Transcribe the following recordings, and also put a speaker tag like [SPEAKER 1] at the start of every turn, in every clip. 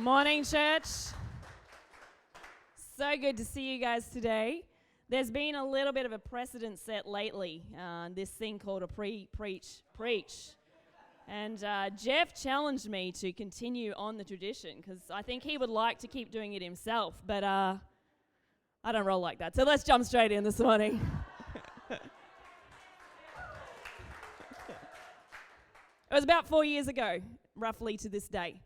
[SPEAKER 1] Morning, church. So good to see you guys today. There's been a little bit of a precedent set lately, this thing called a preach. And Jeff challenged me to continue on the tradition because I think he would like to keep doing it himself, but I don't roll like that. So let's jump straight in this morning. It was about 4 years ago, roughly to this day.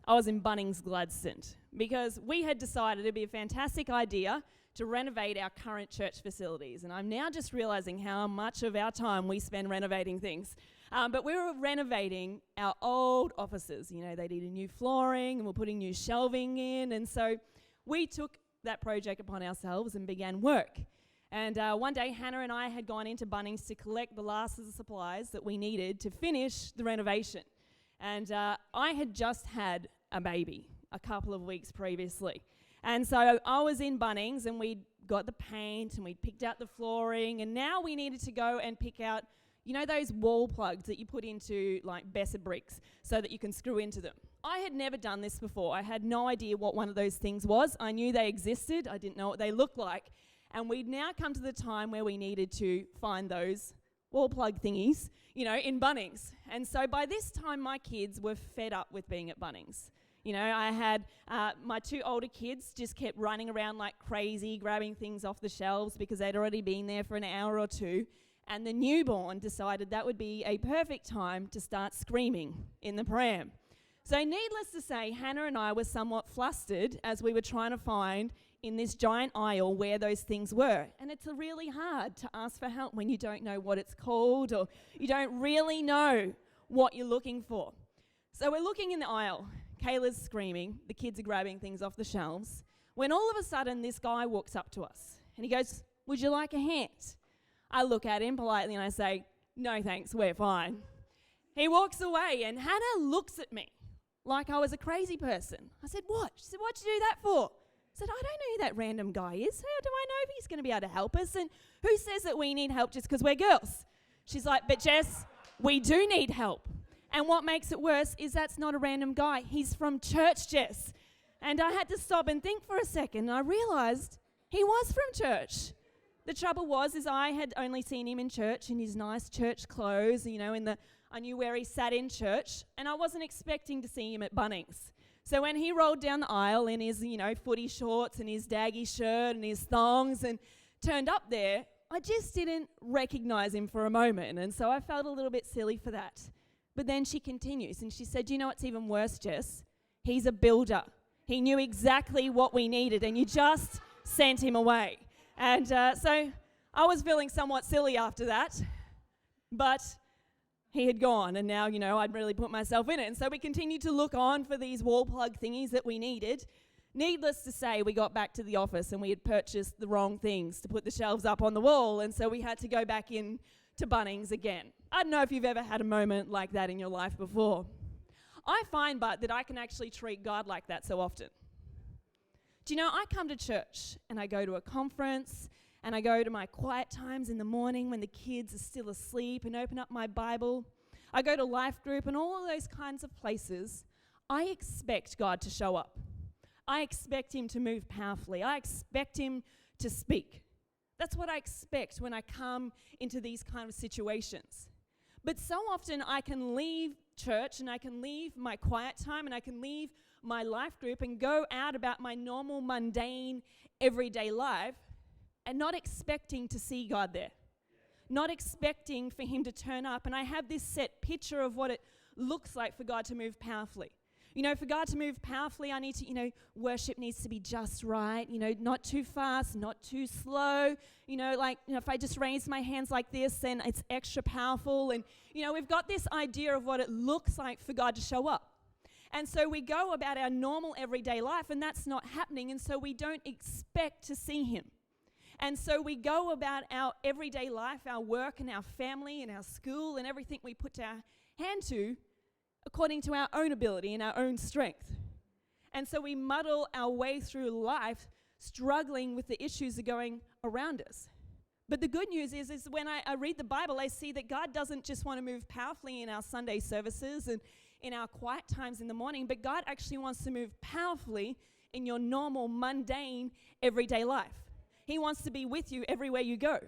[SPEAKER 1] I was in Bunnings Gladstone because we had decided it'd be a fantastic idea to renovate our current church facilities. And I'm now just realizing how much of our time we spend renovating things. But we were renovating our old offices. You know, they needed new flooring and we're putting new shelving in. And so we took that project upon ourselves and began work. And one day, Hannah and I had gone into Bunnings to collect the last of the supplies that we needed to finish the renovation. And I had just had a baby a couple of weeks previously. And so I was in Bunnings and we'd got the paint and we'd picked out the flooring, and now we needed to go and pick out, you know, those wall plugs that you put into like Besser bricks so that you can screw into them. I had never done this before. I had no idea what one of those things was. I knew they existed. I didn't know what they looked like. And we'd now come to the time where we needed to find those wall plug thingies, you know, in Bunnings. And so by this time, my kids were fed up with being at Bunnings. You know, I had my two older kids just kept running around like crazy, grabbing things off the shelves because they'd already been there for an hour or two. And the newborn decided that would be a perfect time to start screaming in the pram. So needless to say, Hannah and I were somewhat flustered as we were trying to find in this giant aisle where those things were. And it's really hard to ask for help when you don't know what it's called or you don't really know what you're looking for. So we're looking in the aisle. Kayla's screaming. The kids are grabbing things off the shelves. When all of a sudden this guy walks up to us and he goes, "Would you like a hand?" I look at him politely and I say, "No thanks, we're fine." He walks away and Hannah looks at me like I was a crazy person. I said, "What?" She said, "What'd you do that for?" I said, "I don't know who that random guy is. How do I know if he's going to be able to help us? And who says that we need help just because we're girls?" She's like, "But Jess, we do need help. And what makes it worse is that's not a random guy. He's from church, Jess." And I had to stop and think for a second, and I realized he was from church. The trouble was I had only seen him in church in his nice church clothes, you know, I knew where he sat in church, and I wasn't expecting to see him at Bunnings. So when he rolled down the aisle in his, you know, footy shorts and his daggy shirt and his thongs and turned up there, I just didn't recognize him for a moment, and so I felt a little bit silly for that. But then she continues, and she said, "You know what's even worse, Jess? He's a builder. He knew exactly what we needed, and you just sent him away." And so I was feeling somewhat silly after that, but he had gone, and now, you know, I'd really put myself in it. And so we continued to look on for these wall plug thingies that we needed. Needless to say, we got back to the office, and we had purchased the wrong things to put the shelves up on the wall, and so we had to go back in to Bunnings again. I don't know if you've ever had a moment like that in your life before. I find, but, that I can actually treat God like that so often. Do you know, I come to church and I go to a conference and I go to my quiet times in the morning when the kids are still asleep and open up my Bible. I go to life group and all of those kinds of places. I expect God to show up. I expect him to move powerfully. I expect him to speak. That's what I expect when I come into these kind of situations. But so often I can leave church and I can leave my quiet time and I can leave my life group and go out about my normal, mundane, everyday life and not expecting to see God there. Not expecting for him to turn up. And I have this set picture of what it looks like for God to move powerfully. You know, for God to move powerfully, I need to, you know, worship needs to be just right, you know, not too fast, not too slow. You know, like, you know, if I just raise my hands like this, then it's extra powerful. And, you know, we've got this idea of what it looks like for God to show up. And so we go about our normal everyday life, and that's not happening, and so we don't expect to see him. And so we go about our everyday life, our work and our family and our school and everything we put our hand to according to our own ability and our own strength. And so we muddle our way through life struggling with the issues that are going around us. But the good news is when I read the Bible, I see that God doesn't just want to move powerfully in our Sunday services and in our quiet times in the morning, but God actually wants to move powerfully in your normal, mundane, everyday life. He wants to be with you everywhere you go.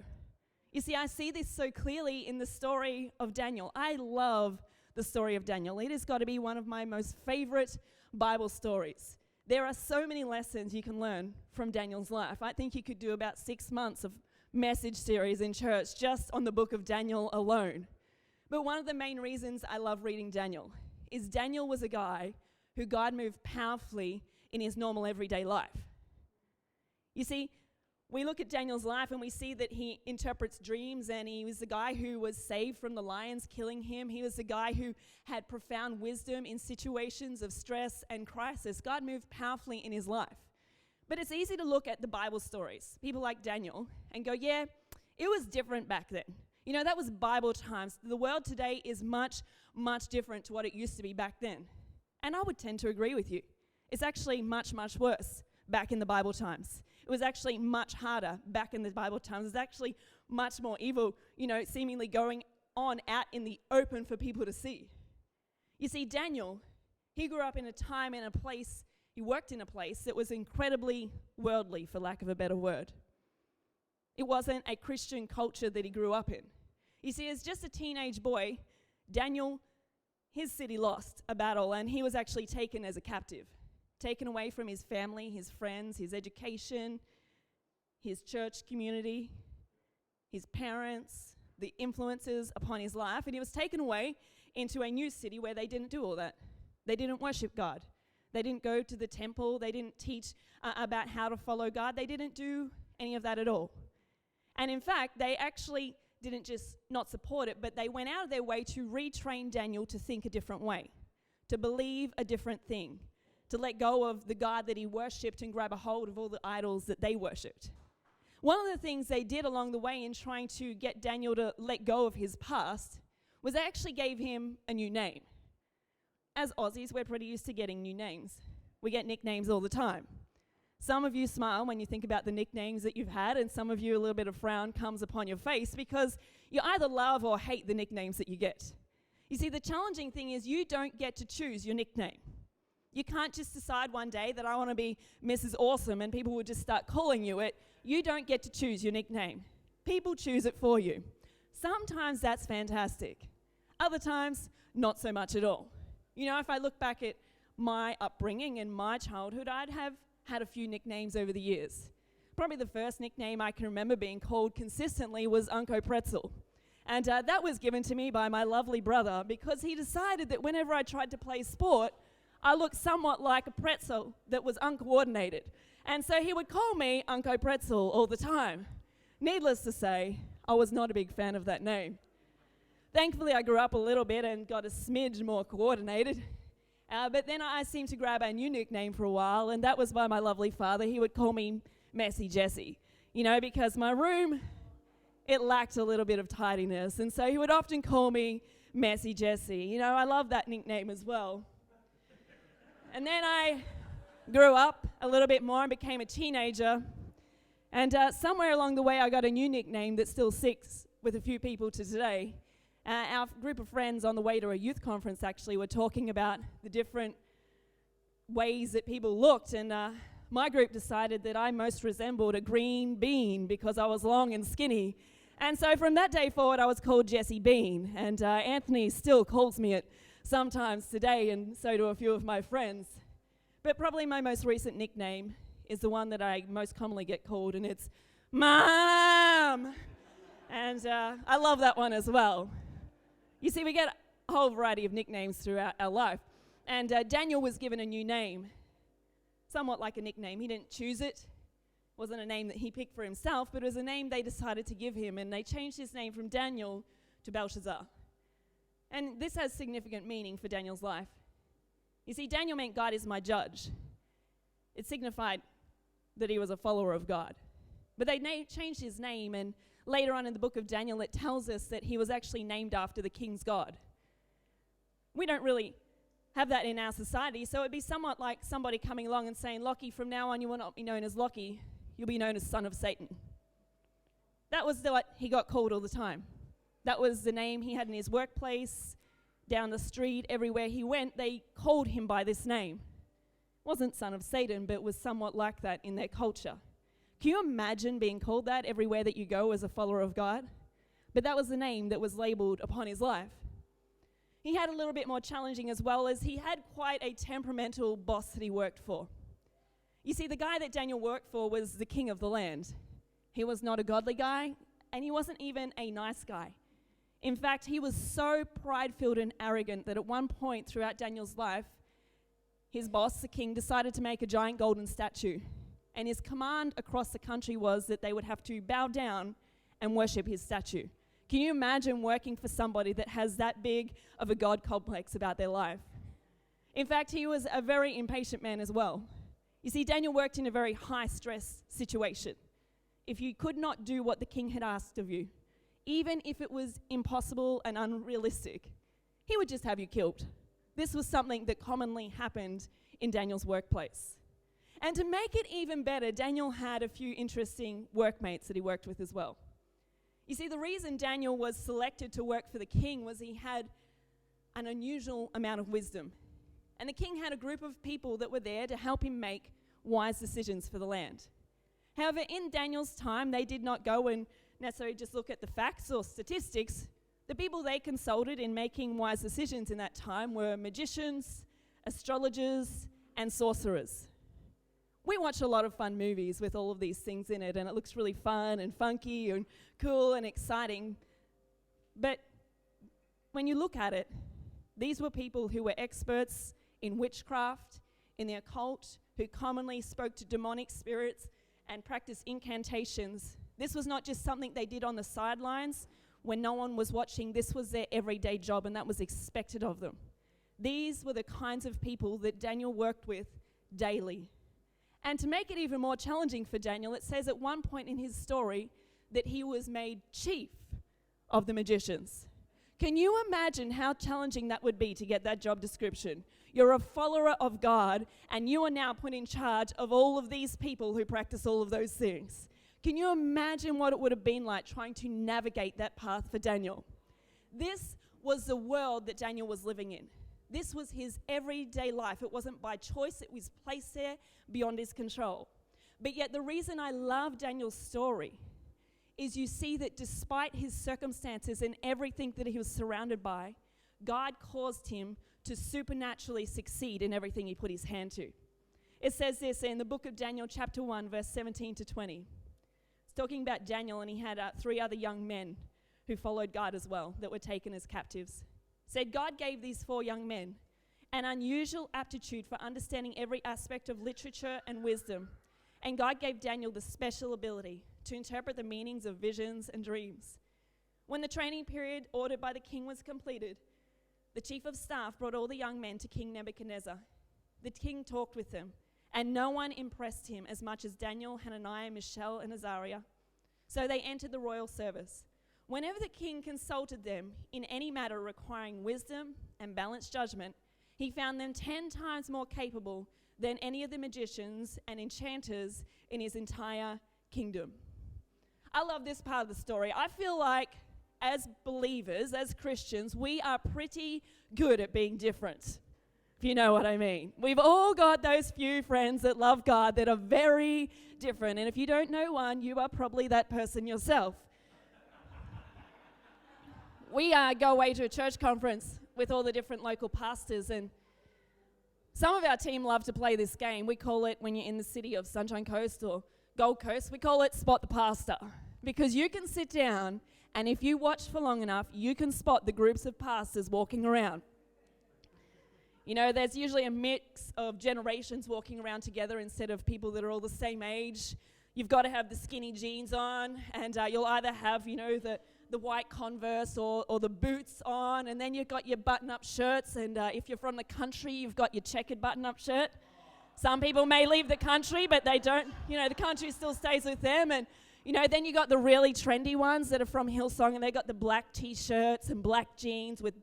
[SPEAKER 1] You see, I see this so clearly in the story of Daniel. I love the story of Daniel. It has got to be one of my most favorite Bible stories. There are so many lessons you can learn from Daniel's life. I think you could do about 6 months of message series in church just on the book of Daniel alone. But one of the main reasons I love reading Daniel is Daniel was a guy who God moved powerfully in his normal everyday life. You see, we look at Daniel's life and we see that he interprets dreams, and he was the guy who was saved from the lions killing him. He was the guy who had profound wisdom in situations of stress and crisis. God moved powerfully in his life. But it's easy to look at the Bible stories, people like Daniel, and go, yeah, it was different back then. You know, that was Bible times. The world today is much, much different to what it used to be back then. And I would tend to agree with you. It's actually much, much worse back in the Bible times. It was actually much harder back in the Bible times. It was actually much more evil, you know, seemingly going on out in the open for people to see. You see, Daniel, he grew up in a time and a place, he worked in a place that was incredibly worldly, for lack of a better word. It wasn't a Christian culture that he grew up in. You see, as just a teenage boy, Daniel, his city lost a battle, and he was actually taken as a captive. Taken away from his family, his friends, his education, his church community, his parents, the influences upon his life, and he was taken away into a new city where they didn't do all that. They didn't worship God. They didn't go to the temple. They didn't teach about how to follow God. They didn't do any of that at all. And in fact, they actually didn't just not support it, but they went out of their way to retrain Daniel to think a different way, to believe a different thing, to let go of the God that he worshipped and grab a hold of all the idols that they worshipped. One of the things they did along the way in trying to get Daniel to let go of his past was they actually gave him a new name. As Aussies, we're pretty used to getting new names. We get nicknames all the time. Some of you smile when you think about the nicknames that you've had, and some of you, a little bit of frown comes upon your face because you either love or hate the nicknames that you get. You see, the challenging thing is you don't get to choose your nickname. You can't just decide one day that I want to be Mrs. Awesome and people will just start calling you it. You don't get to choose your nickname. People choose it for you. Sometimes that's fantastic. Other times, not so much at all. You know, if I look back at my upbringing and my childhood, I'd have had a few nicknames over the years. Probably the first nickname I can remember being called consistently was Uncle Pretzel. And that was given to me by my lovely brother because he decided that whenever I tried to play sport, I looked somewhat like a pretzel that was uncoordinated. And so he would call me Uncle Pretzel all the time. Needless to say, I was not a big fan of that name. Thankfully, I grew up a little bit and got a smidge more coordinated. But then I seemed to grab a new nickname for a while, and that was by my lovely father. He would call me Messy Jessie, you know, because my room, it lacked a little bit of tidiness. And so he would often call me Messy Jessie. You know, I love that nickname as well. And then I grew up a little bit more and became a teenager. And somewhere along the way, I got a new nickname that still sticks with a few people to today. Our group of friends on the way to a youth conference actually were talking about the different ways that people looked. And my group decided that I most resembled a green bean because I was long and skinny. And so from that day forward, I was called Jessie Bean. And Anthony still calls me it sometimes today, and so do a few of my friends. But probably my most recent nickname is the one that I most commonly get called, and it's Mom! And I love that one as well. You see, we get a whole variety of nicknames throughout our life. And Daniel was given a new name, somewhat like a nickname. He didn't choose it. It wasn't a name that he picked for himself, but it was a name they decided to give him, and they changed his name from Daniel to Belshazzar. And this has significant meaning for Daniel's life. You see, Daniel meant God is my judge. It signified that he was a follower of God. But they changed his name, and later on in the book of Daniel, it tells us that he was actually named after the king's God. We don't really have that in our society, so it'd be somewhat like somebody coming along and saying, Lockie, from now on you will not be known as Lockie, you'll be known as son of Satan. That was what he got called all the time. That was the name he had in his workplace. down the street, everywhere he went, they called him by this name. It wasn't son of Satan, but was somewhat like that in their culture. Can you imagine being called that everywhere that you go as a follower of God? But that was the name that was labeled upon his life. He had a little bit more challenging as well, as he had quite a temperamental boss that he worked for. You see, the guy that Daniel worked for was the king of the land. He was not a godly guy, and he wasn't even a nice guy. In fact, he was so pride-filled and arrogant that at one point throughout Daniel's life, his boss, the king, decided to make a giant golden statue. And his command across the country was that they would have to bow down and worship his statue. Can you imagine working for somebody that has that big of a God complex about their life? In fact, he was a very impatient man as well. You see, Daniel worked in a very high-stress situation. If you could not do what the king had asked of you, even if it was impossible and unrealistic, he would just have you killed. This was something that commonly happened in Daniel's workplace. And to make it even better, Daniel had a few interesting workmates that he worked with as well. You see, the reason Daniel was selected to work for the king was he had an unusual amount of wisdom. And the king had a group of people that were there to help him make wise decisions for the land. However, in Daniel's time, they did not go and necessarily just look at the facts or statistics. The people they consulted in making wise decisions in that time were magicians, astrologers, and sorcerers. We watch a lot of fun movies with all of these things in it, and it looks really fun and funky and cool and exciting. But when you look at it, these were people who were experts in witchcraft, in the occult, who commonly spoke to demonic spirits and practiced incantations. This was not just something they did on the sidelines when no one was watching. This was their everyday job, and that was expected of them. These were the kinds of people that Daniel worked with daily. And to make it even more challenging for Daniel, it says at one point in his story that he was made chief of the magicians. Can you imagine how challenging that would be to get that job description? You're a follower of God, and you are now put in charge of all of these people who practice all of those things. Can you imagine what it would have been like trying to navigate that path for Daniel? This was the world that Daniel was living in. This was his everyday life. It wasn't by choice. It was placed there beyond his control. But yet the reason I love Daniel's story is you see that despite his circumstances and everything that he was surrounded by, God caused him to supernaturally succeed in everything he put his hand to. It says this in the book of Daniel, chapter 1, verse 17 to 20. It's talking about Daniel, and he had 3 other young men who followed God as well that were taken as captives. It said, God gave these 4 young men an unusual aptitude for understanding every aspect of literature and wisdom. And God gave Daniel the special ability to interpret the meanings of visions and dreams. When the training period ordered by the king was completed, the chief of staff brought all the young men to King Nebuchadnezzar. The king talked with them, and no one impressed him as much as Daniel, Hananiah, Mishael, and Azariah. So they entered the royal service. Whenever the king consulted them in any matter requiring wisdom and balanced judgment, he found them 10 times more capable than any of the magicians and enchanters in his entire kingdom. I love this part of the story. I feel like as believers, as Christians, we are pretty good at being different, if you know what I mean. We've all got those few friends that love God that are very different. And if you don't know one, you are probably that person yourself. We go away to a church conference with all the different local pastors, and some of our team love to play this game. We call it, when you're in the city of Sunshine Coast or Gold Coast, we call it Spot the Pastor. Because you can sit down, and if you watch for long enough, you can spot the groups of pastors walking around. You know, there's usually a mix of generations walking around together instead of people that are all the same age. You've got to have the skinny jeans on, and you'll either have, you know, the white Converse or the boots on, and then you've got your button-up shirts, and if you're from the country, you've got your checkered button-up shirt. Some people may leave the country, but they don't, you know, the country still stays with them. And, you know, then you got the really trendy ones that are from Hillsong, and they got the black T-shirts and black jeans with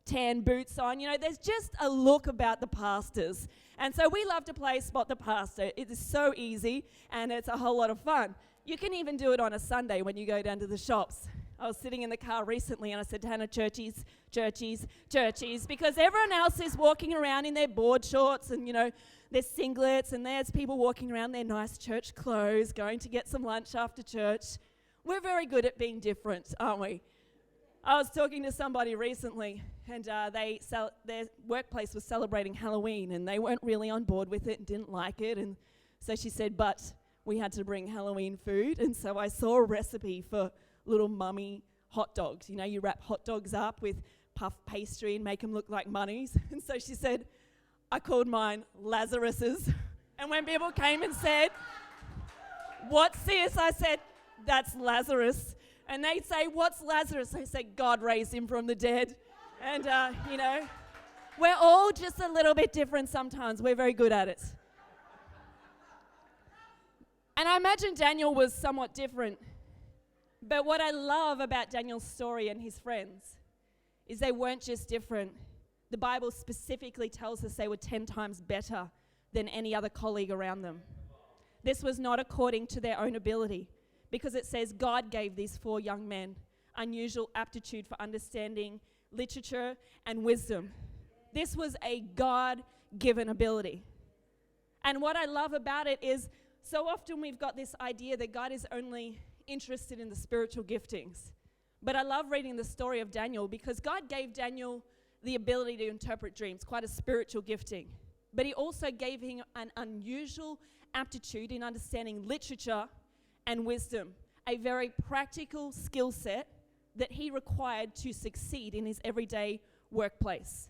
[SPEAKER 1] tan boots on. You know, there's just a look about the pastors. And so we love to play Spot the Pastor. It is so easy, and it's a whole lot of fun. You can even do it on a Sunday when you go down to the shops. I was sitting in the car recently and I said to Hannah, churchies, churchies, churchies, because everyone else is walking around in their board shorts and, their singlets, and there's people walking around their nice church clothes, going to get some lunch after church. We're very good at being different, aren't we? I was talking to somebody recently, and their workplace was celebrating Halloween, and they weren't really on board with it and didn't like it, and so she said, but we had to bring Halloween food, and so I saw a recipe for little mummy hot dogs. You wrap hot dogs up with puff pastry and make them look like mummies. And so she said, I called mine Lazarus's. And when people came and said, what's this? I said, that's Lazarus. And they say, what's Lazarus? I say, God raised him from the dead. And, we're all just a little bit different sometimes. We're very good at it. And I imagine Daniel was somewhat different. But what I love about Daniel's story and his friends is they weren't just different. The Bible specifically tells us they were 10 times better than any other colleague around them. This was not according to their own ability, because it says God gave these 4 young men unusual aptitude for understanding literature and wisdom. This was a God-given ability. And what I love about it is so often we've got this idea that God is only interested in the spiritual giftings. But I love reading the story of Daniel because God gave Daniel the ability to interpret dreams, quite a spiritual gifting. But he also gave him an unusual aptitude in understanding literature and wisdom, a very practical skill set that he required to succeed in his everyday workplace.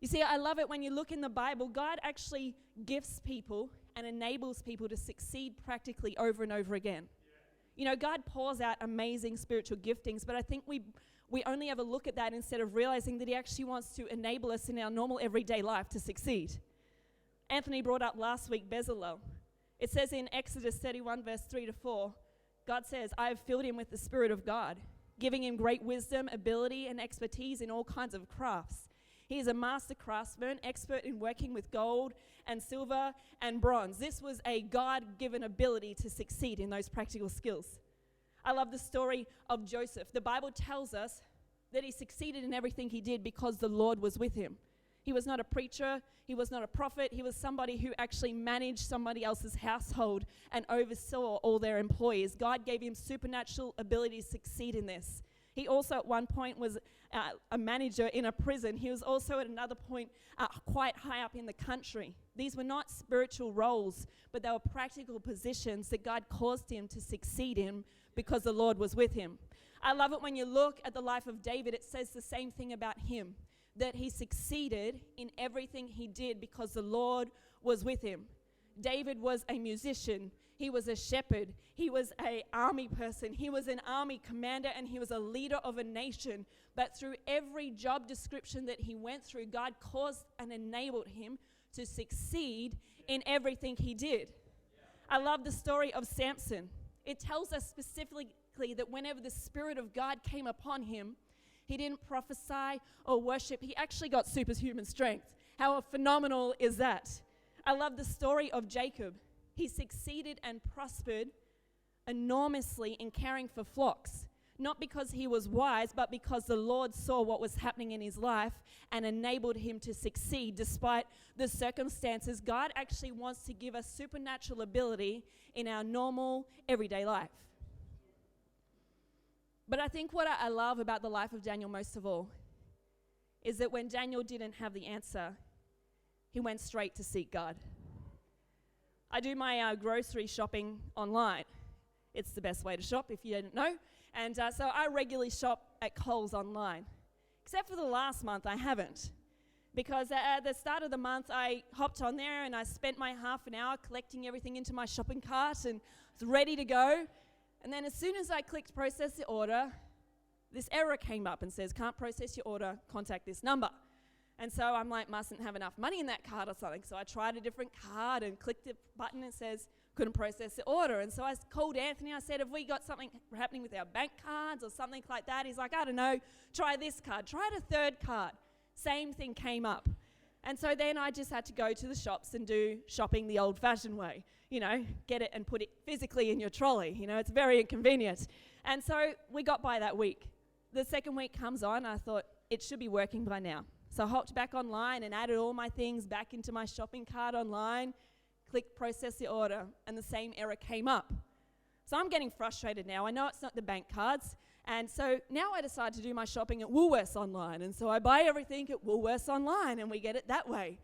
[SPEAKER 1] You see, I love it when you look in the Bible, God actually gifts people and enables people to succeed practically over and over again. God pours out amazing spiritual giftings, but I think we only ever look at that instead of realizing that he actually wants to enable us in our normal everyday life to succeed. Anthony brought up last week Bezalel. It says in Exodus 31 verse 3-4, God says, I have filled him with the Spirit of God, giving him great wisdom, ability, and expertise in all kinds of crafts. He is a master craftsman, expert in working with gold and silver and bronze. This was a God-given ability to succeed in those practical skills. I love the story of Joseph. The Bible tells us that he succeeded in everything he did because the Lord was with him. He was not a preacher. He was not a prophet. He was somebody who actually managed somebody else's household and oversaw all their employees. God gave him supernatural ability to succeed in this. He also at one point was a manager in a prison. He was also at another point quite high up in the country. These were not spiritual roles, but they were practical positions that God caused him to succeed in because the Lord was with him. I love it when you look at the life of David, it says the same thing about him, that he succeeded in everything he did because the Lord was with him. David was a musician. He was a shepherd. He was an army person. He was an army commander, and he was a leader of a nation. But through every job description that he went through, God caused and enabled him to succeed in everything he did. I love the story of Samson. It tells us specifically that whenever the Spirit of God came upon him, he didn't prophesy or worship. He actually got superhuman strength. How phenomenal is that? I love the story of Jacob. He succeeded and prospered enormously in caring for flocks, not because he was wise, but because the Lord saw what was happening in his life and enabled him to succeed despite the circumstances. God actually wants to give us supernatural ability in our normal, everyday life. But I think what I love about the life of Daniel most of all is that when Daniel didn't have the answer, he went straight to seek God. I do my grocery shopping online. It's the best way to shop if you didn't know. And so I regularly shop at Coles online. Except for the last month, I haven't. Because at the start of the month, I hopped on there and I spent my half an hour collecting everything into my shopping cart and was ready to go. And then as soon as I clicked process the order, this error came up and says, can't process your order, contact this number. And so I'm like, mustn't have enough money in that card or something. So I tried a different card and clicked the button and it says, couldn't process the order. And so I called Anthony. I said, have we got something happening with our bank cards or something like that? He's like, I don't know, try this card. Tried a third card. Same thing came up. And so then I just had to go to the shops and do shopping the old-fashioned way. get it and put it physically in your trolley. It's very inconvenient. And so we got by that week. The second week comes on, I thought it should be working by now. So I hopped back online and added all my things back into my shopping cart online, clicked process the order, and the same error came up. So I'm getting frustrated now. I know it's not the bank cards. And so now I decide to do my shopping at Woolworths online. And so I buy everything at Woolworths online and we get it that way.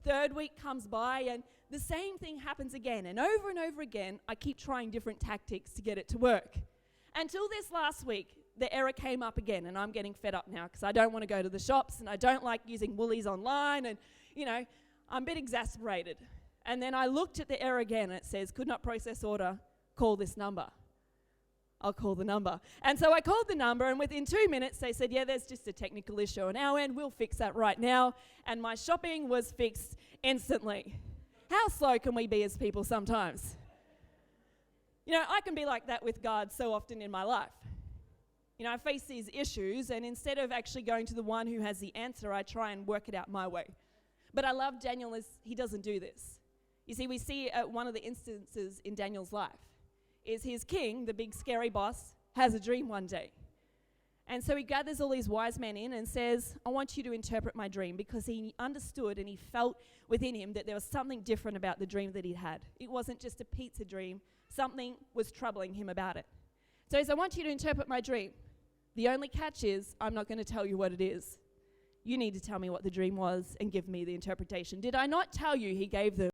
[SPEAKER 1] Third week comes by and the same thing happens again. And over again, I keep trying different tactics to get it to work. Until this last week, the error came up again, and I'm getting fed up now because I don't want to go to the shops and I don't like using Woolies online, and I'm a bit exasperated. And then I looked at the error again and it says, could not process order, call this number. I'll call the number. And so I called the number, and within 2 minutes they said, yeah, there's just a technical issue on our end, we'll fix that right now. And my shopping was fixed instantly. How slow can we be as people sometimes? I can be like that with God so often in my life. I face these issues, and instead of actually going to the one who has the answer, I try and work it out my way. But I love Daniel as he doesn't do this. You see, we see one of the instances in Daniel's life is his king, the big scary boss, has a dream one day. And so he gathers all these wise men in and says, I want you to interpret my dream, because he understood and he felt within him that there was something different about the dream that he'd had. It wasn't just a pizza dream. Something was troubling him about it. So he said, I want you to interpret my dream. The only catch is I'm not going to tell you what it is. You need to tell me what the dream was and give me the interpretation. Did I not tell you he gave them